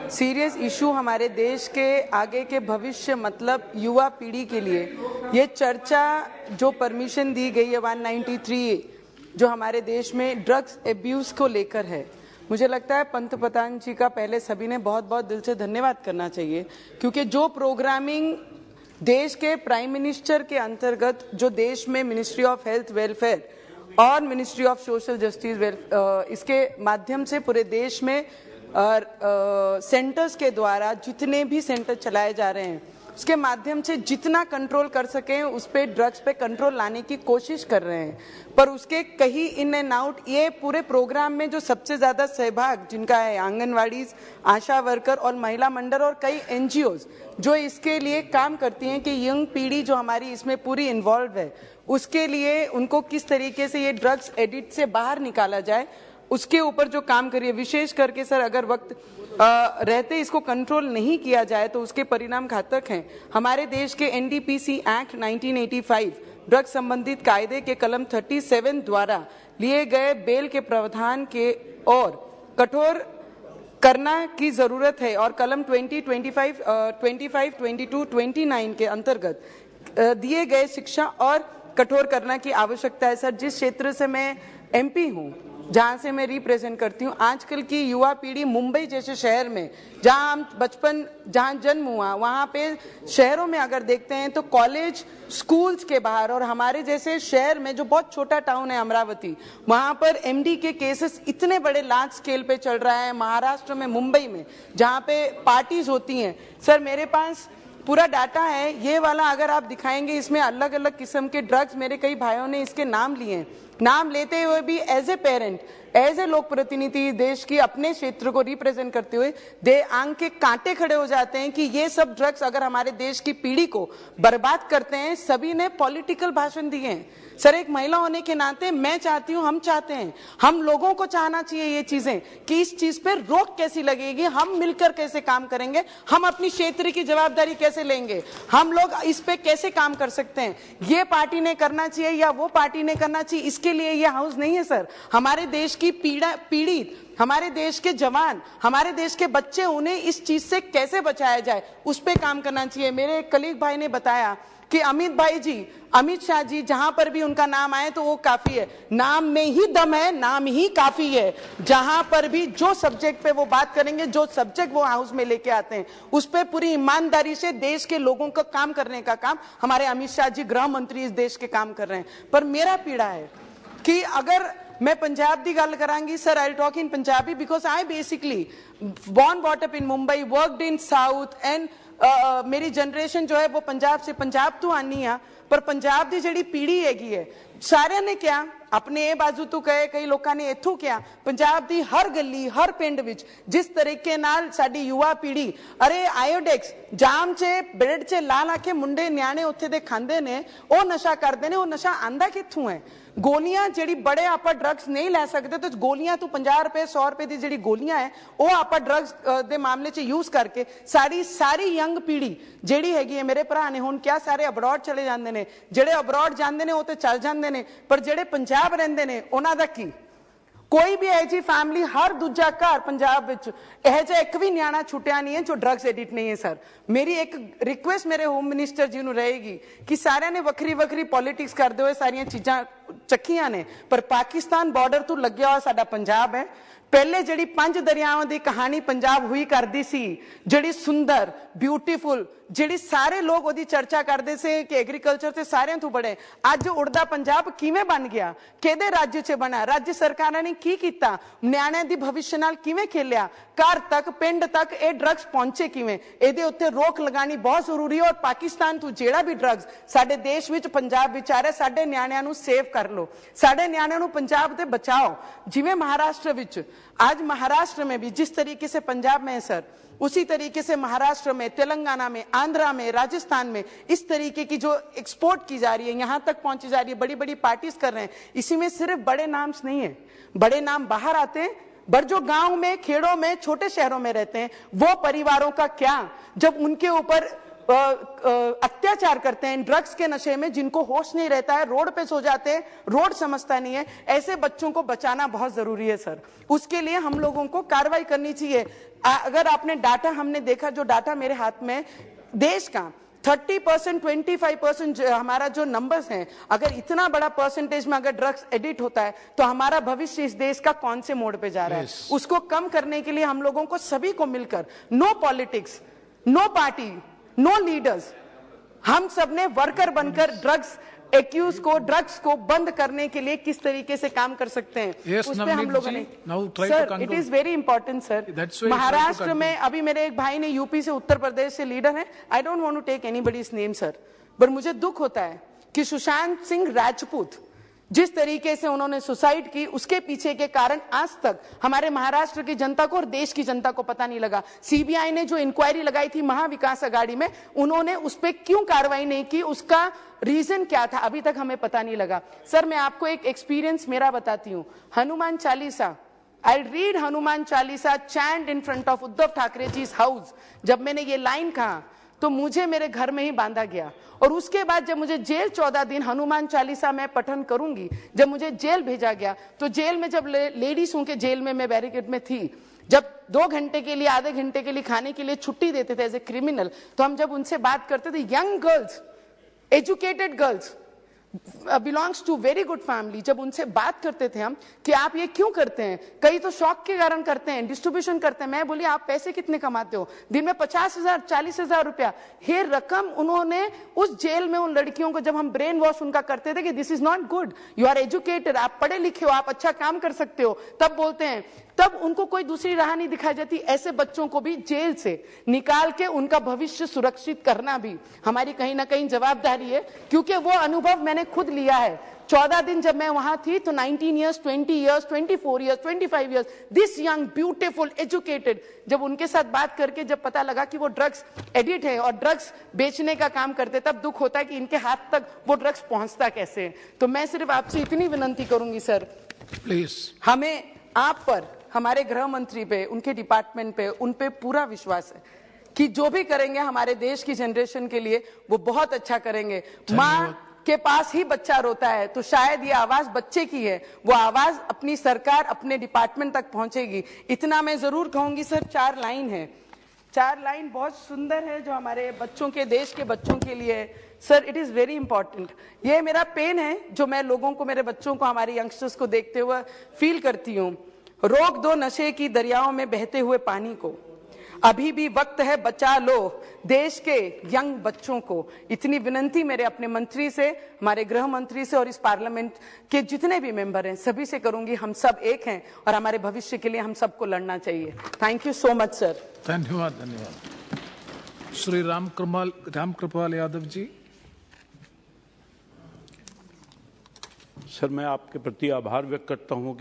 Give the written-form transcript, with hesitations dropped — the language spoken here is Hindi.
सीरियस इशू हमारे देश के आगे के भविष्य मतलब युवा पीढ़ी के लिए ये चर्चा जो परमिशन दी गई है 193 जो हमारे देश में ड्रग्स एब्यूज को लेकर है, मुझे लगता है पंतप्रधान जी का पहले सभी ने बहुत बहुत दिल से धन्यवाद करना चाहिए, क्योंकि जो प्रोग्रामिंग देश के प्राइम मिनिस्टर के अंतर्गत जो देश में मिनिस्ट्री ऑफ हेल्थ वेलफेयर और मिनिस्ट्री ऑफ सोशल जस्टिस इसके माध्यम से पूरे देश में सेंटर्स के द्वारा जितने भी सेंटर चलाए जा रहे हैं उसके माध्यम से जितना कंट्रोल कर सकें उस पे ड्रग्स पे कंट्रोल लाने की कोशिश कर रहे हैं। पर उसके कहीं इन एंड आउट ये पूरे प्रोग्राम में जो सबसे ज्यादा सहभाग जिनका है आंगनवाड़ी, आशा वर्कर और महिला मंडल और कई एनजीओज जो इसके लिए काम करती हैं कि यंग पीढ़ी जो हमारी इसमें पूरी इन्वॉल्व है उसके लिए उनको किस तरीके से ये ड्रग्स एडिक्ट से बाहर निकाला जाए उसके ऊपर जो काम करिए। विशेष करके सर अगर वक्त रहते इसको कंट्रोल नहीं किया जाए तो उसके परिणाम घातक हैं। हमारे देश के एनडीपीसी एक्ट 1985 ड्रग्स संबंधित कायदे के कलम 37 द्वारा लिए गए बेल के प्रावधान के और कठोर करना की जरूरत है और कलम 20, 25, 22, 29 के अंतर्गत दिए गए शिक्षा और कठोर करना की आवश्यकता है। सर जिस क्षेत्र से मैं एमपी हूँ, जहाँ से मैं रिप्रेजेंट करती हूँ, आजकल की युवा पीढ़ी मुंबई जैसे शहर में जहाँ हम बचपन जहाँ जन्म हुआ वहाँ पे शहरों में अगर देखते हैं तो कॉलेज स्कूल्स के बाहर और हमारे जैसे शहर में जो बहुत छोटा टाउन है अमरावती, वहाँ पर एमडी के केसेस इतने बड़े लार्ज स्केल पे चल रहा है। महाराष्ट्र में मुंबई में जहाँ पे पार्टीज होती हैं, सर मेरे पास पूरा डाटा है ये वाला, अगर आप दिखाएंगे इसमें अलग अलग किस्म के ड्रग्स मेरे कई भाइयों ने इसके नाम लिए हैं। नाम लेते हुए भी as a parent, as a लोक प्रतिनिधि देश की अपने क्षेत्र को रिप्रेजेंट करते हुए दे आंख के कांटे खड़े हो जाते हैं कि ये सब ड्रग्स अगर हमारे देश की पीढ़ी को बर्बाद करते हैं। सभी ने पॉलिटिकल भाषण दिए हैं। सर एक महिला होने के नाते मैं चाहती हूँ, हम चाहते हैं, हम लोगों को चाहना चाहिए ये चीजें कि इस चीज पे रोक कैसी लगेगी, हम मिलकर कैसे काम करेंगे, हम अपनी क्षेत्र की जवाबदारी कैसे लेंगे, हम लोग इस पे कैसे काम कर सकते हैं। ये पार्टी ने करना चाहिए या वो पार्टी ने करना चाहिए, इसके लिए ये हाउस नहीं है सर। हमारे देश की पीड़ित, हमारे देश के जवान, हमारे देश के बच्चे, उन्हें इस चीज से कैसे बचाया जाए उस पे काम करना चाहिए। मेरे एक कलीग भाई ने बताया कि अमित शाह जी जहां पर भी उनका नाम आए तो वो काफी है, नाम में ही दम है, नाम ही काफी है। जहां पर भी जो सब्जेक्ट पे वो बात करेंगे, जो सब्जेक्ट वो हाउस में लेके आते हैं उस पे पूरी ईमानदारी से देश के लोगों का काम करने का काम हमारे अमित शाह जी गृह मंत्री इस देश के काम कर रहे हैं। पर मेरा पीड़ा है कि अगर मैं पंजाब की गल करांगी, sir I talk in Punjabi because I basically born brought up in Mumbai, worked in South and मेरी जनरेशन जो है वो पंजाब तो आनी है। पर पंजाब की जिहड़ी पीढ़ी हैगी है सारे ने क्या अपने ए बाजू तो कहे, कई लोगों ने इथों क्या पंजाब की हर गली हर पिंड विच जिस तरीके नाल साडी युवा पीढ़ी अरे आयोडेक्स जाम चे ब्रेड चे ला ला के मुंडे न्याणे उत्थे दे खांदे ने, ओ नशा करते ने, ओ नशा आंदा कित्थों है। गोलियां जिहड़ी बड़े आप ड्रग्स नहीं लै सकते तो गोलियां तो 50 रुपए 100 रुपए की जिहड़ी गोलियां है वो आप ड्रग्स दे मामले च यूज करके सारी यंग पीढ़ी जिहड़ी हैगी है। मेरे भरा ने हुण क्या सारे अब्रॉड चले जांदे ने, जिहड़े अब्रॉड जांदे ने वो तो चल जांदे ने, पर जिहड़े पंजाब रहिंदे ने उन्हां दा की? कोई भी ऐसी फैमिली हर दूजा घर पंजाब विच यह जिहा एक भी न्याणा छुटिया नहीं है जो ड्रग्स एडिक्ट नहीं है। सर मेरी एक रिक्वेस्ट मेरे होम मिनिस्टर जी नूं रहेगी कि सारिਆਂ ने वक्री वक्री पॉलिटिक्स करते हुए सारियां चीज़ां चखियां ने, पर पाकिस्तान बॉर्डर तो लग्या हुआ साडा पंजाब है। पहले जिहड़ी 5 दरियावां की कहानी पंजाब हुई करती सी, जिहड़ी सुंदर ब्यूटीफुल, जिहड़ी सारे लोग ओदी चर्चा करते से कि एग्रीकल्चर से सारिਆਂ तो बड़े, अज उड़दा पंजाब किवें बन गया, किहदे राज्य च बना, राज्य सरकारां ने की कीता, न्याणिਆਂ दी भविष्य नाल किवें खेलिया, घर तक पिंड तक ये ड्रग्स पहुंचे किवें, इहदे उत्ते रोक लगानी बहुत जरूरी है। और पाकिस्तान तो जिहड़ा भी ड्रग्स साडे देश विच पंजाब विच आ रहा, साडे न्याणिਆਂ नूं सेव कर लो, साडे न्याणिਆਂ नूं पंजाब ते बचाओ। जिवें महाराष्ट्र विच आज महाराष्ट्र में भी जिस तरीके से पंजाब में है सर, उसी तरीके से महाराष्ट्र में, तेलंगाना में, आंध्रा में, राजस्थान में इस तरीके की जो एक्सपोर्ट की जा रही है, यहां तक पहुंची जा रही है, बड़ी बड़ी पार्टीज कर रहे हैं। इसी में सिर्फ बड़े नाम्स नहीं है, बड़े नाम बाहर आते हैं, पर जो गांव में, खेड़ों में, छोटे शहरों में रहते हैं वो परिवारों का क्या, जब उनके ऊपर अत्याचार करते हैं ड्रग्स के नशे में, जिनको होश नहीं रहता है, रोड पे सो जाते हैं, रोड समझता नहीं है, ऐसे बच्चों को बचाना बहुत जरूरी है सर। उसके लिए हम लोगों को कार्रवाई करनी चाहिए। अगर आपने डाटा, हमने देखा जो डाटा मेरे हाथ में देश का 30%, 25% हमारा जो नंबर्स हैं, अगर इतना बड़ा परसेंटेज में अगर ड्रग्स एडिट होता है तो हमारा भविष्य इस देश का कौन से मोड़ पे जा रहा है? उसको कम करने के लिए हम लोगों को सभी को मिलकर, no politics, no party, no leaders, हम सब ने वर्कर बनकर ड्रग्स एक्यूज को, ड्रग्स को बंद करने के लिए किस तरीके से काम कर सकते हैं, उस पे हम लोगों ने। Sir, it is very important sir. Maharashtra में अभी मेरे एक भाई ने यूपी से, उत्तर प्रदेश से लीडर है, I don't want to take anybody's name sir, पर मुझे दुख होता है कि सुशांत सिंह राजपूत जिस तरीके से उन्होंने सुसाइड की, उसके पीछे के कारण आज तक हमारे महाराष्ट्र की जनता को और देश की जनता को पता नहीं लगा। सीबीआई ने जो इंक्वायरी लगाई थी महाविकास अघाड़ी में, उन्होंने उस पर क्यों कार्रवाई नहीं की, उसका रीजन क्या था, अभी तक हमें पता नहीं लगा। सर, मैं आपको एक एक्सपीरियंस मेरा बताती हूँ। Hanuman Chalisa, I read Hanuman Chalisa chant in front of Uddhav Thackeray ji house. जब मैंने ये लाइन कहा तो मुझे मेरे घर में ही बांधा गया, और उसके बाद जब मुझे जेल 14 दिन हनुमान चालीसा मैं पठन करूंगी, जब मुझे जेल भेजा गया, तो जेल में जब लेडीज हूं के जेल में मैं बैरिकेड में थी, जब 2 घंटे के लिए, आधे घंटे के लिए खाने के लिए छुट्टी देते थे एज ए क्रिमिनल, तो हम जब उनसे बात करते थे, young girls, educated girls, belongs to very good family, जब उनसे बात करते थे हम कि आप ये क्यों करते हैं, कई तो शौक के कारण करते हैं, डिस्ट्रीब्यूशन करते हैं, मैं बोली आप पैसे कितने कमाते हो, दिन में 50,000, 40,000 रुपया, ये रकम उन्होंने उस जेल में उन लड़कियों को, जब हम ब्रेन वॉश उनका करते थे कि this is not good, you are educated, आप पढ़े लिखे हो, आप अच्छा काम कर सकते हो, तब बोलते हैं, तब उनको कोई दूसरी राह नहीं दिखाई जाती। ऐसे बच्चों को भी जेल से निकाल के उनका भविष्य सुरक्षित करना भी हमारी कहीं ना कहीं जवाबदारी है, क्योंकि वो अनुभव मैंने खुद लिया है। 14 दिन जब मैं वहां थी तो 19 years, 20 years, 24 years, 25 years, this young beautiful educated, जब उनके साथ बात करके जब पता लगा कि वो ड्रग्स एडिक्ट है और ड्रग्स बेचने का काम करते, तब दुख होता है कि इनके हाथ तक वो ड्रग्स पहुंचता कैसे है। तो मैं सिर्फ आपसे इतनी विनती करूंगी सर, प्लीज, हमें आप पर, हमारे गृह मंत्री पे, उनके डिपार्टमेंट पे, उन पे पूरा विश्वास है कि जो भी करेंगे हमारे देश की जनरेशन के लिए वो बहुत अच्छा करेंगे। माँ के पास ही बच्चा रोता है तो शायद ये आवाज बच्चे की है, वो आवाज अपनी सरकार, अपने डिपार्टमेंट तक पहुंचेगी। इतना मैं जरूर कहूंगी सर, 4 लाइन है, 4 लाइन बहुत सुंदर है जो हमारे बच्चों के, देश के बच्चों के लिए है। Sir, it is very important, ये मेरा पेन है जो मैं लोगों को, मेरे बच्चों को, हमारे यंगस्टर्स को देखते हुए फील करती हूँ। रोक दो नशे की दरियाओं में बहते हुए पानी को, अभी भी वक्त है, बचा लो देश के यंग बच्चों को। इतनी विनती मेरे अपने मंत्री से, हमारे गृह मंत्री से और इस पार्लियामेंट के जितने भी मेंबर हैं सभी से करूंगी, हम सब एक हैं और हमारे भविष्य के लिए हम सबको लड़ना चाहिए। Thank you so much sir. धन्यवाद, धन्यवाद। श्री रामकृपाल यादव जी। सर, मैं आपके प्रति आभार व्यक्त करता हूं कि